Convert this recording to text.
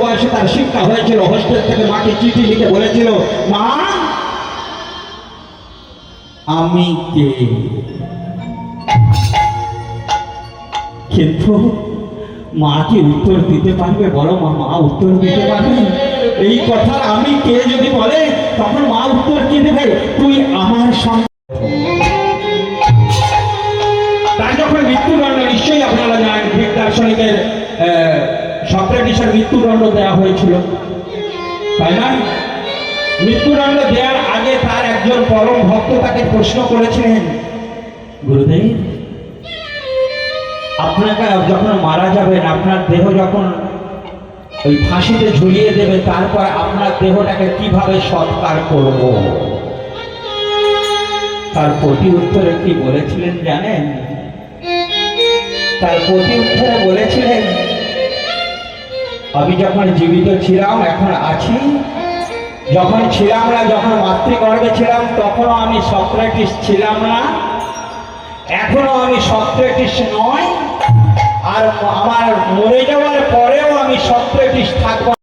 বয়সে তার শিক্ষা হয়েছিল, হোস্টেল থেকে মাকে চিঠি লিখে বলেছিল, মা আমি কে। কিন্তু মা কি উত্তর দিতে পারবে? বলো মা, মা উত্তর দিতে পারবে? এই কথা আমি কে যদি বলে, তখন মা উত্তর কি দেবে? তুই আমার সন্তান। তার যখন মৃত্যুদণ্ড, নিশ্চয়ই আপনারা জানেন, গ্রিক দার্শনিকের সক্রেটিসের মৃত্যুদণ্ড দেওয়া হয়েছিল, তাই না? মৃত্যুদণ্ড দেওয়ার আগে তার একজন পরম ভক্ত তাকে প্রশ্ন করেছিলেন, গুরুদেব, আপনাকে যখন মারা যাবেন, আপনার দেহ যখন ওই ফাঁসিতে ঝুলিয়ে দেবে, তারপর আপনার দেহটাকে কিভাবে সৎকার করব? তার প্রতি উত্তরে কি বলেছিলেন জানেন? তার প্রতি উত্তরে বলেছিলেন, আমি যখন জীবিত ছিলাম, এখন আছি, যখন ছিলাম না, যখন মাতৃগর্ভে ছিলাম, তখনও আমি সক্রেটিস ছিলাম না, এখনো আমি সক্রেটিস নয়,